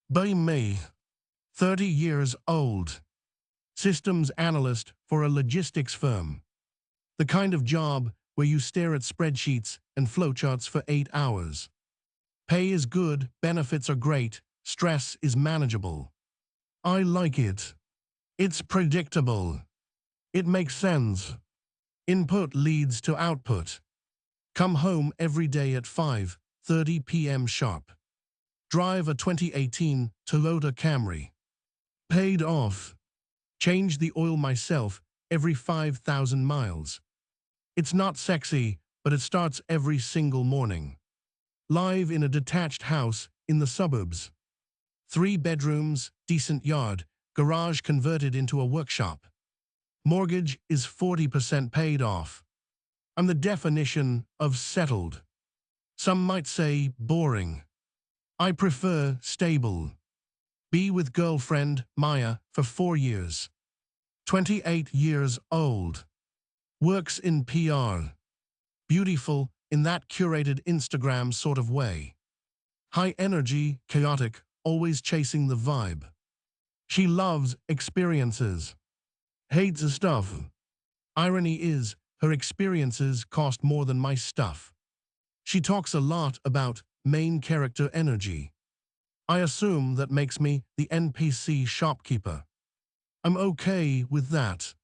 By me, 30 years old, systems analyst for a logistics firm. The kind of job where you stare at spreadsheets and flowcharts for 8 hours. Pay is good, benefits are great, stress is manageable. I like it. It's predictable. It makes sense. Input leads to output. Come home every day at 5:30 p.m. sharp. Drive a 2018 Toyota Camry. Paid off. Change the oil myself every 5,000 miles. It's not sexy, but it starts every single morning. Live in a detached house in the suburbs. 3 bedrooms, decent yard, garage converted into a workshop. Mortgage is 40% paid off. I'm the definition of settled. Some might say boring. I prefer stable. Be with girlfriend, Maya, for 4 years. 28 years old. Works in PR. Beautiful in that curated Instagram sort of way. High energy, chaotic, always chasing the vibe. She loves experiences. Hates the stuff. Irony is, her experiences cost more than my stuff. She talks a lot about main character energy. I assume that makes me the NPC shopkeeper. I'm okay with that.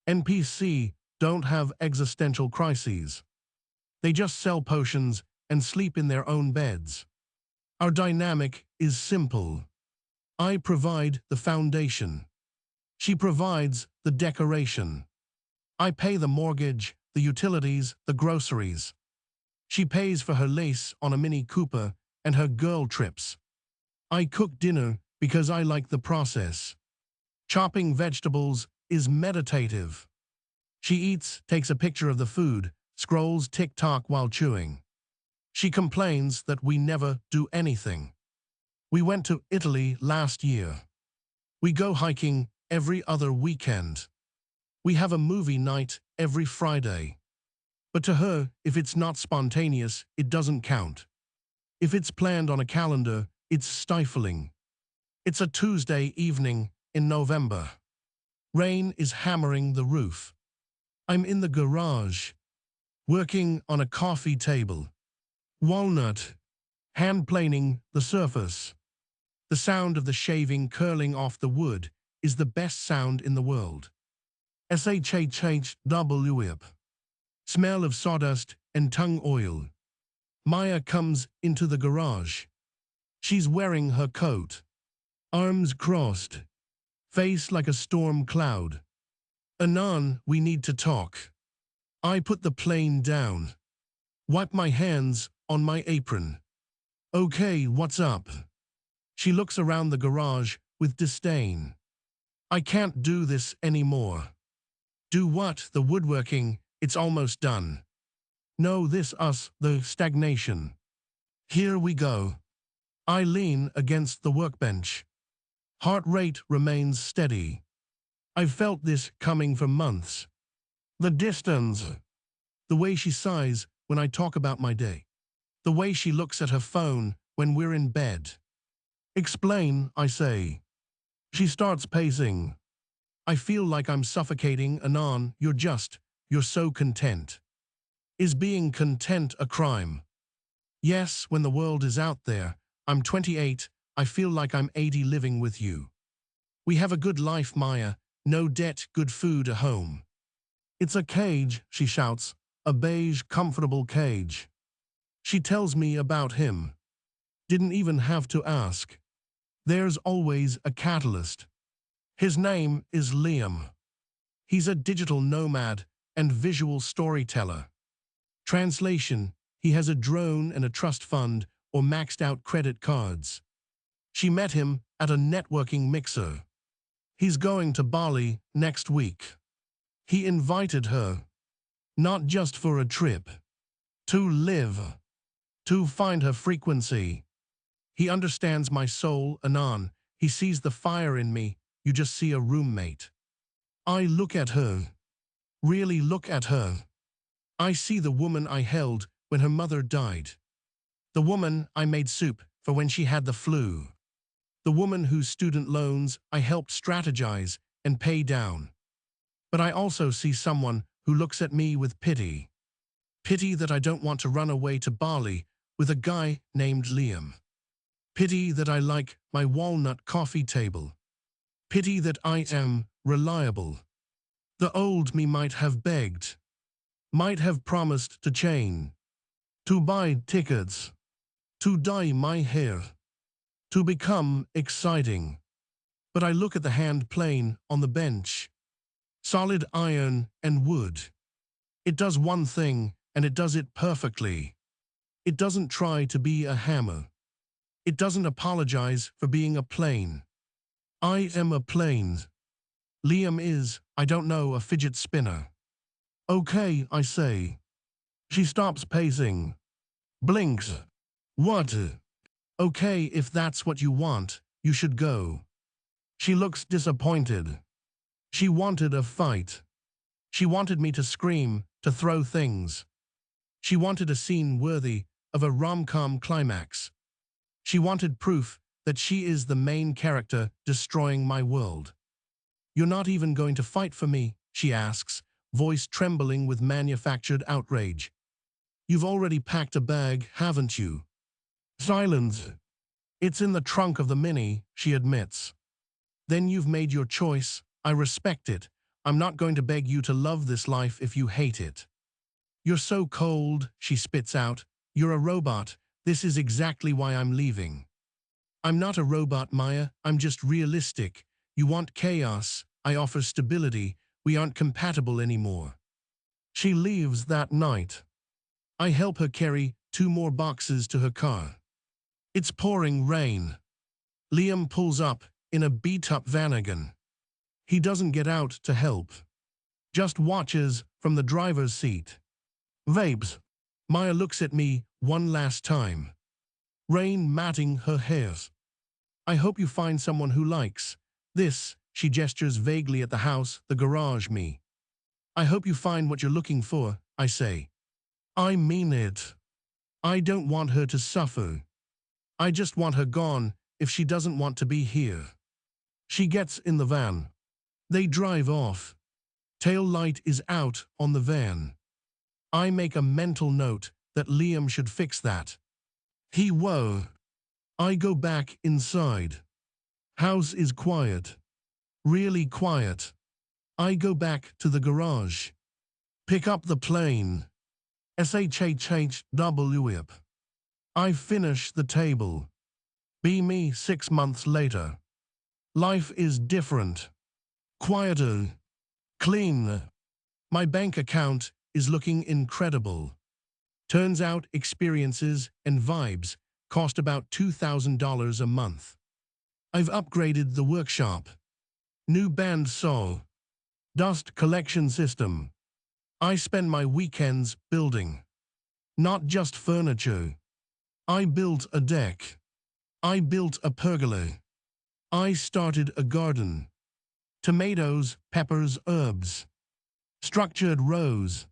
NPC don't have existential crises. They just sell potions and sleep in their own beds. Our dynamic is simple. I provide the foundation. She provides the decoration. I pay the mortgage, the utilities, the groceries. She pays for her lace on a Mini Cooper and her girl trips. I cook dinner because I like the process. Chopping vegetables is meditative. She eats, takes a picture of the food, scrolls TikTok while chewing. She complains that we never do anything. We went to Italy last year. We go hiking every other weekend. We have a movie night every Friday. But to her, if it's not spontaneous, it doesn't count. If it's planned on a calendar, it's stifling. It's a Tuesday evening in November. Rain is hammering the roof. I'm in the garage, working on a coffee table. Walnut, hand planing the surface. The sound of the shaving curling off the wood is the best sound in the world. SHHHWIP. Smell of sawdust and tung oil. Maya comes into the garage. She's wearing her coat. Arms crossed. Face like a storm cloud. Anan, we need to talk. I put the plane down. Wipe my hands on my apron. Okay, what's up? She looks around the garage with disdain. I can't do this anymore. Do what? The woodworking, it's almost done. No, this us, the stagnation. Here we go. I lean against the workbench. Heart rate remains steady. I've felt this coming for months. The distance. The way she sighs when I talk about my day. The way she looks at her phone when we're in bed. Explain, I say. She starts pacing. I feel like I'm suffocating. Anan, you're so content. Is being content a crime? Yes, when the world is out there. I'm 28, I feel like I'm 80 living with you. We have a good life, Maya, no debt, good food at home. It's a cage, she shouts, a beige, comfortable cage. She tells me about him. Didn't even have to ask. There's always a catalyst. His name is Liam. He's a digital nomad and visual storyteller. Translation, he has a drone and a trust fund or maxed out credit cards. She met him at a networking mixer. He's going to Bali next week. He invited her, not just for a trip, to live, to find her frequency. He understands my soul, Anan. He sees the fire in me. You just see a roommate. I look at her. Really look at her. I see the woman I held when her mother died. The woman I made soup for when she had the flu. the woman whose student loans I helped strategize and pay down. But I also see someone who looks at me with pity. Pity that I don't want to run away to Bali with a guy named Liam. Pity that I like my walnut coffee table. Pity that I am reliable. The old me might have begged, might have promised to chain, to buy tickets, to dye my hair, to become exciting. But I look at the hand plane on the bench. Solid iron and wood. It does one thing, and it does it perfectly. It doesn't try to be a hammer. It doesn't apologize for being a plane. I am a plane. Liam is, I don't know, a fidget spinner. Okay, I say. She stops pacing. Blinks. What? Okay, if that's what you want, you should go. She looks disappointed. She wanted a fight. She wanted me to scream, to throw things. She wanted a scene worthy of a rom-com climax. She wanted proof that she is the main character destroying my world. You're not even going to fight for me, she asks, voice trembling with manufactured outrage. You've already packed a bag, haven't you? Silence. It's in the trunk of the Mini, she admits. Then you've made your choice. I respect it. I'm not going to beg you to love this life if you hate it. You're so cold, she spits out. You're a robot. This is exactly why I'm leaving. I'm not a robot, Maya. I'm just realistic. You want chaos. I offer stability. We aren't compatible anymore. She leaves that night. I help her carry 2 more boxes to her car. It's pouring rain. Liam pulls up in a beat-up Vanagon. He doesn't get out to help. Just watches from the driver's seat. Vapes. Maya looks at me one last time. Rain matting her hairs. I hope you find someone who likes this. She gestures vaguely at the house, the garage me. I hope you find what you're looking for, I say. I mean it. I don't want her to suffer. I just want her gone if she doesn't want to be here. She gets in the van. They drive off. Tail light is out on the van. I make a mental note that Liam should fix that. He won't. I go back inside. House is quiet. Really quiet. I go back to the garage. Pick up the plane. SHHHWIP. I finish the table. Be me 6 months later. Life is different. Quieter. Clean. My bank account is looking incredible. Turns out experiences and vibes cost about $2,000 a month. I've upgraded the workshop. New bandsaw. Dust collection system. I spend my weekends building. Not just furniture. I built a deck. I built a pergola. I started a garden. Tomatoes, peppers, herbs. Structured rows.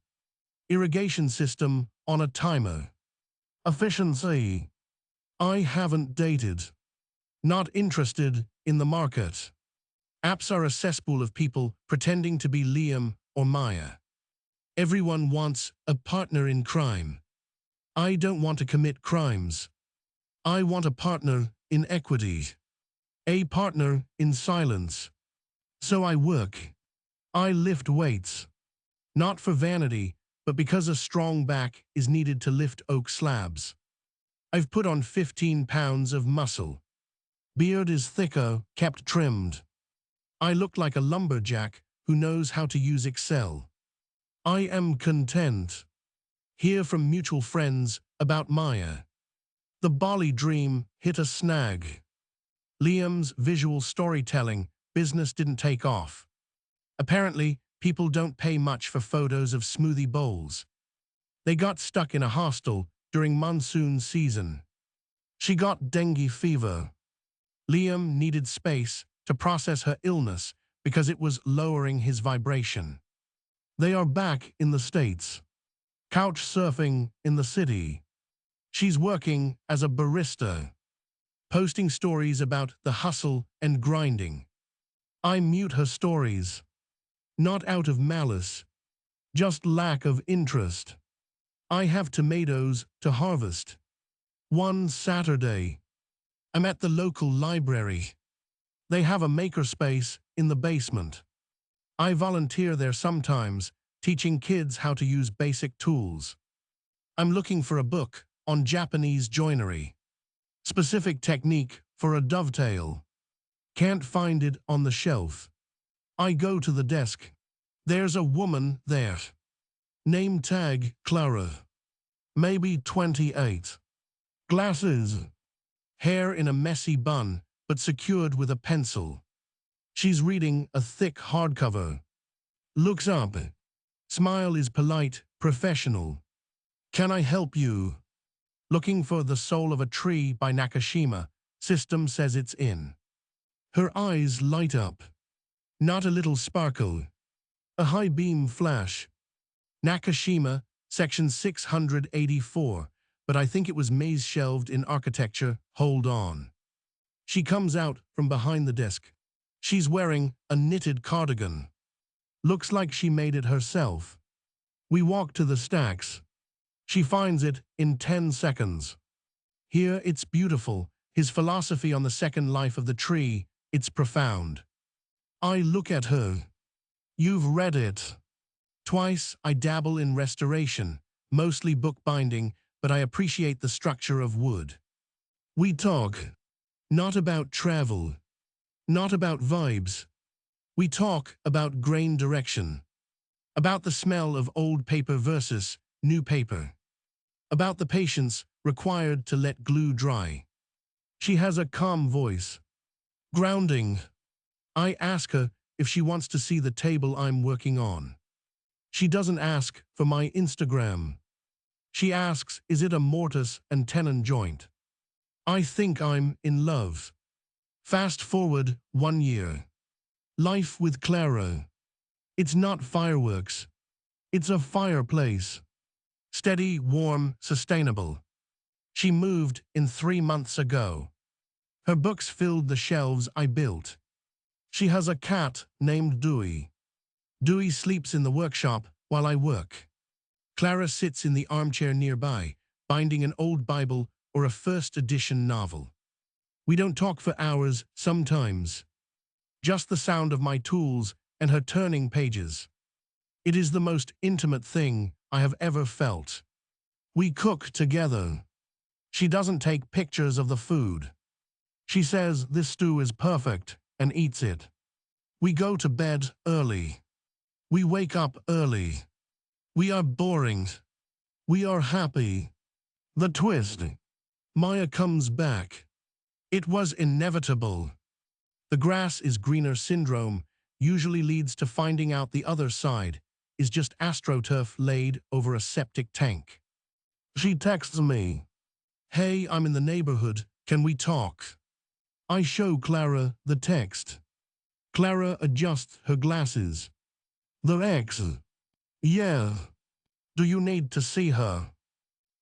Irrigation system on a timer. Efficiency. I haven't dated. Not interested in the market. Apps are a cesspool of people pretending to be Liam or Maya. Everyone wants a partner in crime. I don't want to commit crimes. I want a partner in equity. A partner in silence. So I work. I lift weights. Not for vanity, but because a strong back is needed to lift oak slabs. I've put on 15 pounds of muscle. Beard is thicker, kept trimmed. I look like a lumberjack who knows how to use Excel. I am content. Hear from mutual friends about Maya. The Bali dream hit a snag. Liam's visual storytelling business didn't take off. Apparently, people don't pay much for photos of smoothie bowls. They got stuck in a hostel during monsoon season. She got dengue fever. Liam needed space to process her illness because it was lowering his vibration. They are back in the States. Couch surfing in the city. She's working as a barista. posting stories about the hustle and grinding. I mute her stories. Not out of malice, just lack of interest. I have tomatoes to harvest. One Saturday, I'm at the local library. They have a makerspace in the basement. I volunteer there sometimes, teaching kids how to use basic tools. I'm looking for a book on Japanese joinery. Specific technique for a dovetail. Can't find it on the shelf. I go to the desk. There's a woman there. Name tag Clara. Maybe 28. Glasses. Hair in a messy bun, but secured with a pencil. She's reading a thick hardcover. Looks up. Smile is polite, professional. Can I help you? Looking for The Soul of a Tree by Nakashima. System says it's in. Her eyes light up. Not a little sparkle. A high beam flash. Nakashima, section 684, but I think it was maze shelved in architecture. Hold on. She comes out from behind the desk. She's wearing a knitted cardigan. Looks like she made it herself. We walk to the stacks. She finds it in 10 seconds. Here it's beautiful. His philosophy on the second life of the tree, it's profound. I look at her. You've read it. Twice I dabble in restoration, mostly bookbinding, but I appreciate the structure of wood. We talk. Not about travel. Not about vibes. We talk about grain direction. About the smell of old paper versus new paper. About the patience required to let glue dry. She has a calm voice. Grounding. I ask her if she wants to see the table I'm working on. She doesn't ask for my Instagram. She asks, is it a mortise and tenon joint? I think I'm in love. Fast forward 1 year. Life with Clara. It's not fireworks. It's a fireplace. Steady, warm, sustainable. She moved in 3 months ago. Her books filled the shelves I built. She has a cat named Dewey. Dewey sleeps in the workshop while I work. Clara sits in the armchair nearby, binding an old Bible or a first edition novel. We don't talk for hours sometimes. Just the sound of my tools and her turning pages. It is the most intimate thing I have ever felt. We cook together. She doesn't take pictures of the food. She says this stew is perfect and eats it. We go to bed early. We wake up early. We are boring. We are happy. The twist. Maya comes back. It was inevitable. The grass is greener syndrome usually leads to finding out the other side is just astroturf laid over a septic tank. She texts me. Hey, I'm in the neighborhood. Can we talk? I show Clara the text. Clara adjusts her glasses. The ex. Yeah. Do you need to see her?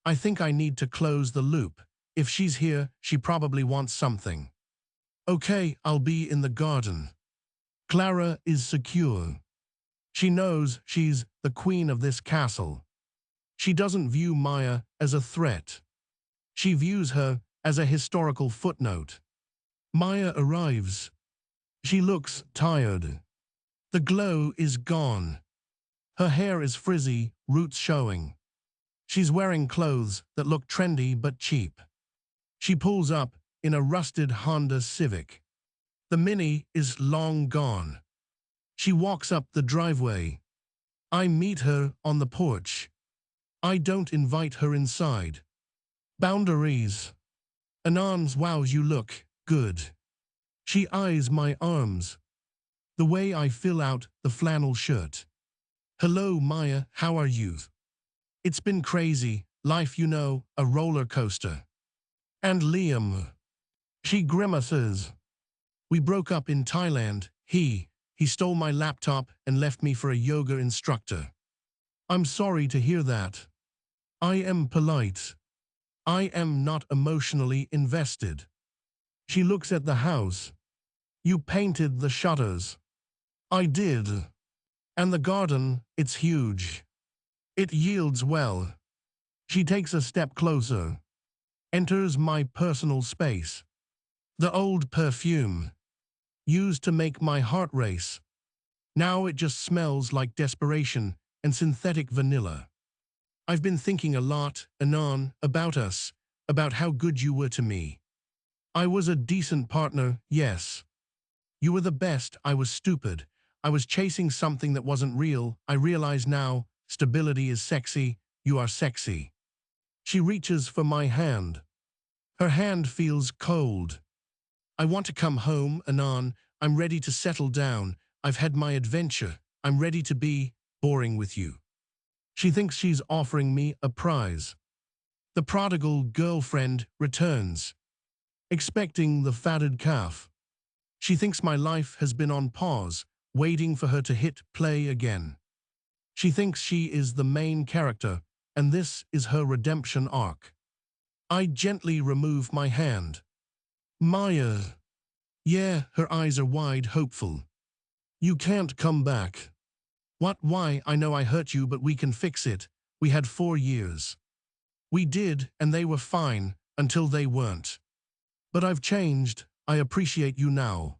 I think I need to close the loop. If she's here, she probably wants something. Okay, I'll be in the garden. Clara is secure. She knows she's the queen of this castle. She doesn't view Maya as a threat. She views her as a historical footnote. Maya arrives. She looks tired. The glow is gone. Her hair is frizzy, roots showing. She's wearing clothes that look trendy but cheap. She pulls up in a rusted Honda Civic. The Mini is long gone. She walks up the driveway. I meet her on the porch. I don't invite her inside. Boundaries. Anons, wow, you look good. She eyes my arms. The way I fill out the flannel shirt. Hello, Maya, how are you? It's been crazy, life, you know, a roller coaster. And Liam. She grimaces. We broke up in Thailand. He stole my laptop and left me for a yoga instructor. I'm sorry to hear that. I am polite. I am not emotionally invested. She looks at the house. You painted the shutters. I did. And the garden, it's huge. It yields well. She takes a step closer. Enters my personal space. The old perfume. Used to make my heart race. Now it just smells like desperation and synthetic vanilla. I've been thinking a lot, Anon, about us, about how good you were to me. I was a decent partner, yes. You were the best. I was stupid. I was chasing something that wasn't real. I realize now, stability is sexy. You are sexy. She reaches for my hand. Her hand feels cold. I want to come home, Anon. I'm ready to settle down. I've had my adventure. I'm ready to be boring with you. She thinks she's offering me a prize. The prodigal girlfriend returns, expecting the fatted calf. She thinks my life has been on pause, waiting for her to hit play again. She thinks she is the main character, and this is her redemption arc. I gently remove my hand. Maya. Yeah, her eyes are wide, hopeful. You can't come back. What? Why? I know I hurt you, but we can fix it. We had 4 years. We did, and they were fine, until they weren't. But I've changed. I appreciate you now.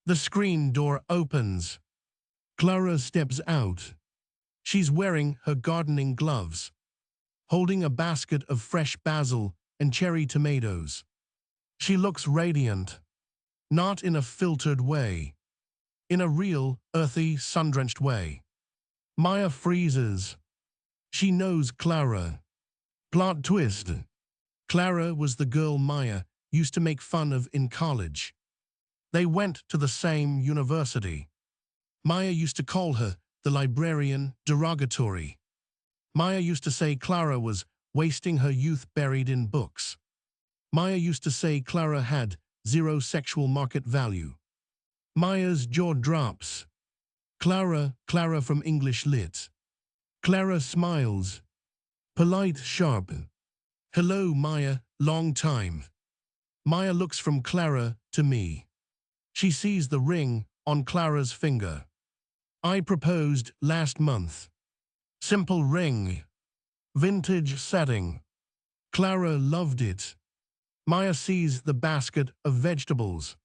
The screen door opens. Clara steps out. She's wearing her gardening gloves, holding a basket of fresh basil and cherry tomatoes. She looks radiant, not in a filtered way, in a real, earthy, sun-drenched way. Maya freezes. She knows Clara. Plot twist. Clara was the girl Maya used to make fun of in college. They went to the same university. Maya used to call her the librarian derogatory. Maya used to say Clara was wasting her youth buried in books. Maya used to say Clara had zero sexual market value. Maya's jaw drops. Clara from English Lit. Clara smiles. Polite, sharp. Hello, Maya, long time. Maya looks from Clara to me. She sees the ring on Clara's finger. I proposed last month. Simple ring. Vintage setting. Clara loved it. Maya sees the basket of vegetables.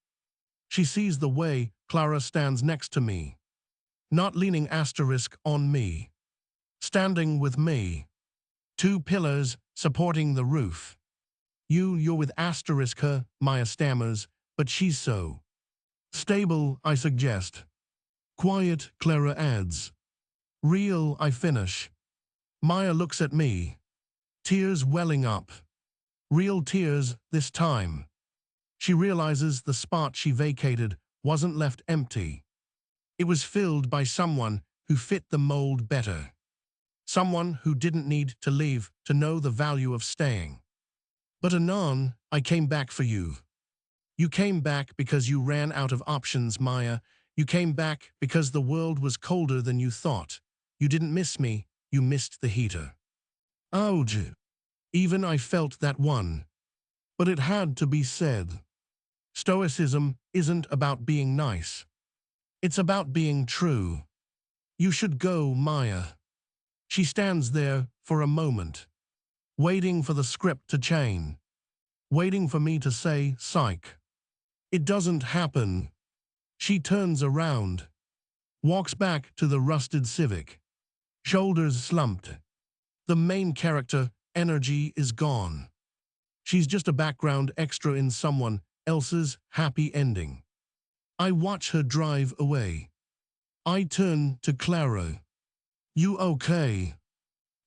She sees the way Clara stands next to me. Not leaning asterisk on me. Standing with me. 2 pillars supporting the roof. You're with asterisk her, Maya stammers, but she's so stable, I suggest. Quiet, Clara adds. Real, I finish. Maya looks at me. Tears welling up. Real tears this time. She realizes the spot she vacated wasn't left empty. It was filled by someone who fit the mold better. Someone who didn't need to leave to know the value of staying. But anon, I came back for you. You came back because you ran out of options, Maya. You came back because the world was colder than you thought. You didn't miss me, you missed the heater. Ouch. Even I felt that one. But it had to be said. Stoicism isn't about being nice. It's about being true. You should go, Maya. She stands there for a moment, waiting for the script to change, waiting for me to say, psych. It doesn't happen. She turns around, walks back to the rusted Civic, shoulders slumped. The main character, energy is gone. She's just a background extra in someone else's happy ending. I watch her drive away. I turn to Clara. You okay?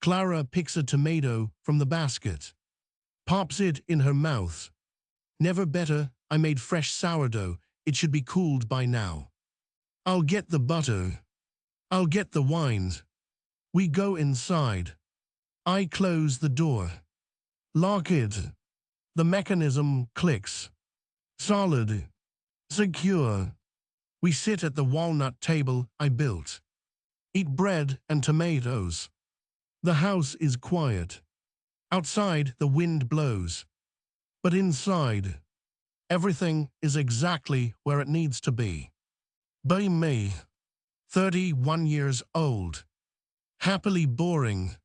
Clara picks a tomato from the basket, pops it in her mouth. Never better, I made fresh sourdough. It should be cooled by now. I'll get the butter. I'll get the wines. We go inside. I close the door. Lock it. The mechanism clicks. Solid. Secure. We sit at the walnut table I built. Eat bread and tomatoes. The house is quiet. Outside, the wind blows. But inside, Everything is exactly where it needs to be. By me, 31 years old. Happily boring.